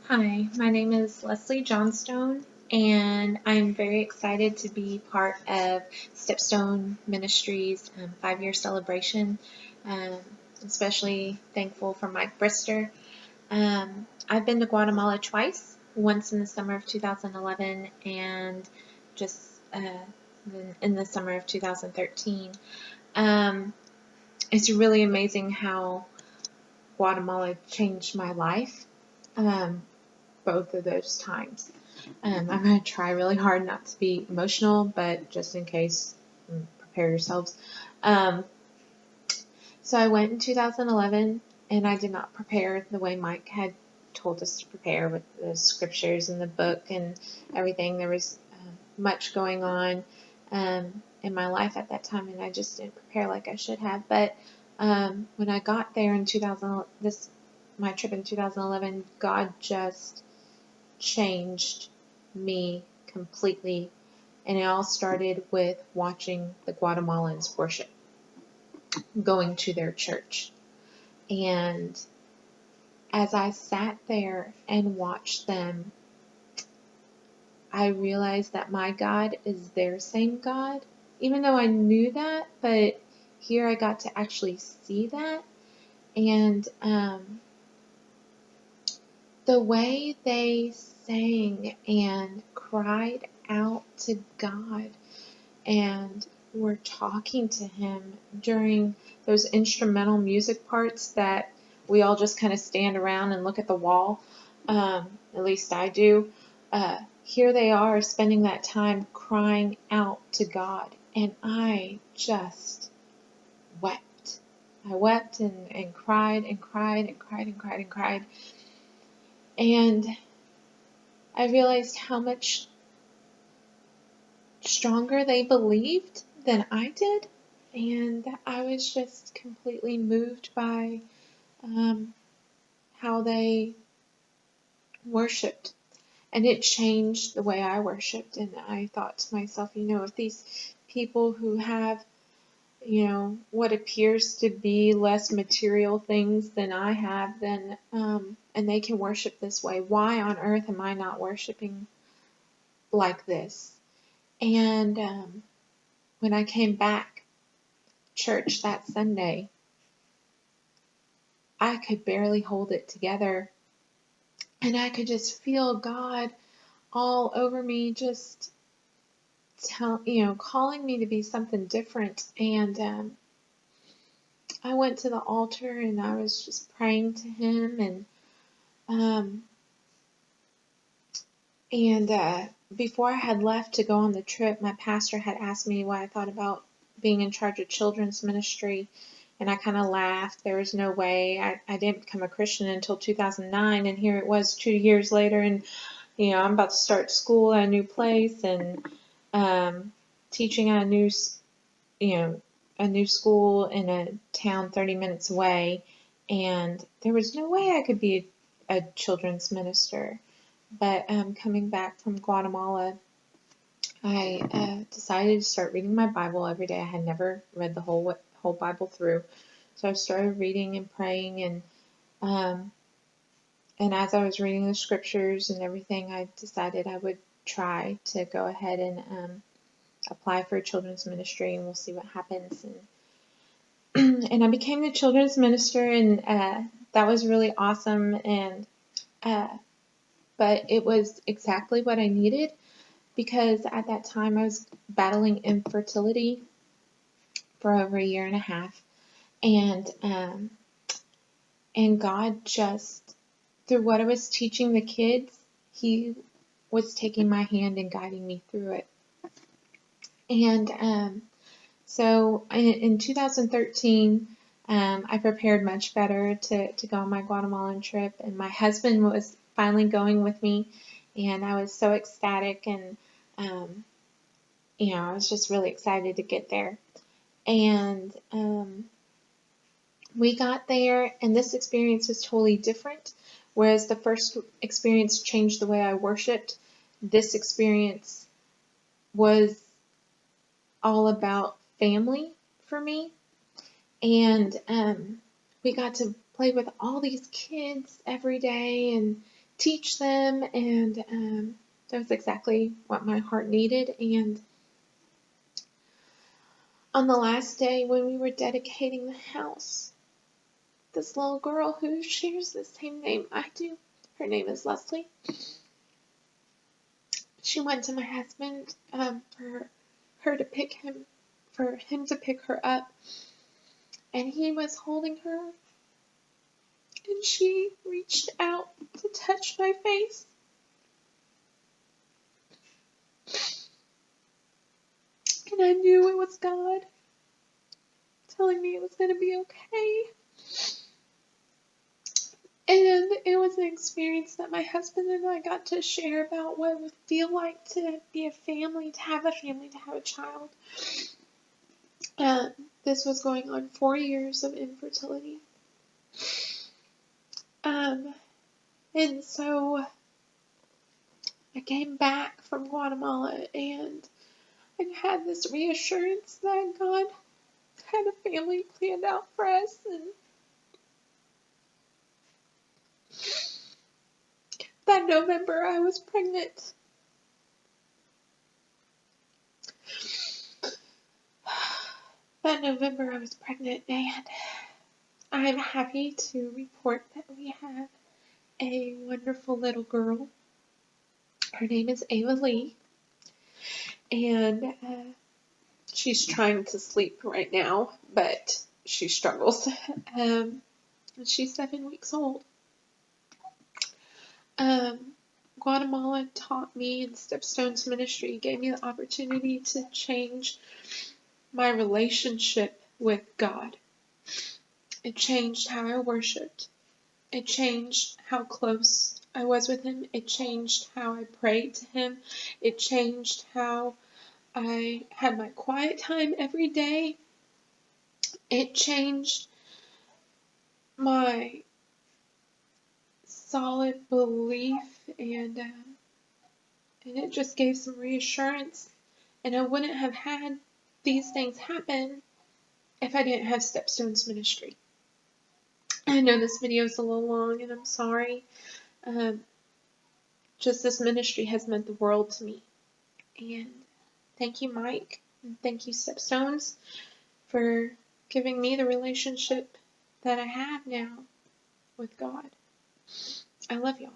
Hi, my name is Leslie Johnstone, and I'm very excited to be part of Stepstone Ministries' 5-year celebration. Um, Especially thankful for Mike Brister. I've been to Guatemala twice, once in the summer of 2011 and just in the summer of 2013. It's really amazing how Guatemala changed my life. Both of those times. I'm going to try really hard not to be emotional, but just in case, prepare yourselves. Um, so I went in 2011, and I did not prepare the way Mike had told us to prepare with the scriptures and the book and everything. There was much going on in my life at that time, and I just didn't prepare like I should have. But when I got there in my trip in 2011, God just changed me completely. And it all started with watching the Guatemalans worship, going to their church. And as I sat there and watched them, I realized that my God is their same God. Even though I knew that, but here I got to actually see that. And the way they sang and cried out to God and were talking to Him during those instrumental music parts that we all just kind of stand around and look at the wall. At least I do. Here they are spending that time crying out to God, and I just wept. I wept and cried and cried and cried and cried and cried. And I realized how much stronger they believed than I did. And I was just completely moved by how they worshiped. And it changed the way I worshiped. And I thought to myself, if these people who have, what appears to be less material things than I have, then, and they can worship this way, why on earth am I not worshiping like this? And when I came back church that Sunday, I could barely hold it together. And I could just feel God all over me, just calling me to be something different. And I went to the altar and I was just praying to Him. And before I had left to go on the trip, my pastor had asked me what I thought about being in charge of children's ministry. And I kind of laughed. There was no way. I didn't become a Christian until 2009, and here it was 2 years later, and I'm about to start school at a new place and teaching at a new school in a town 30 minutes away, and there was no way I could be a children's minister. But coming back from Guatemala, I decided to start reading my Bible every day. I had never read the whole Bible through, so I started reading and praying, and as I was reading the scriptures and everything, I decided I would try to go ahead and apply for a children's ministry, and we'll see what happens. And I became the children's minister, and that was really awesome. But it was exactly what I needed, because at that time I was battling infertility for over a year and a half, and God just, through what I was teaching the kids, He was taking my hand and guiding me through it. And so in 2013, I prepared much better to go on my Guatemalan trip, and my husband was finally going with me, and I was so ecstatic, and I was just really excited to get there. And we got there, and this experience was totally different. Whereas the first experience changed the way I worshiped, this experience was all about family for me. And we got to play with all these kids every day, and teach them, and that was exactly what my heart needed. And on the last day when we were dedicating the house, this little girl who shares the same name I do, her name is Leslie, she went to my husband for him to pick her up, and he was holding her, and she reached out to touch my face. And I knew it was God telling me it was going to be okay. And it was an experience that my husband and I got to share about what it would feel like to be a family, to have a child. This was going on 4 years of infertility. And so I came back from Guatemala, and I had this reassurance that God had a family planned out for us. And that November I was pregnant. And I'm happy to report that we have a wonderful little girl. Her name is Ava Lee, and she's trying to sleep right now, but she struggles. She's 7 weeks old. Guatemala taught me, and Stepstones ministry gave me the opportunity to change my relationship with God. It changed how I worshiped. It changed how close I was with Him. It changed how I prayed to Him. It changed how I had my quiet time every day. It changed my solid belief, and it just gave some reassurance. And I wouldn't have had these things happen if I didn't have Stepstones ministry. I know this video is a little long, and I'm sorry. Just this ministry has meant the world to me. And thank you, Mike, and thank you, Stepstones, for giving me the relationship that I have now with God. I love y'all.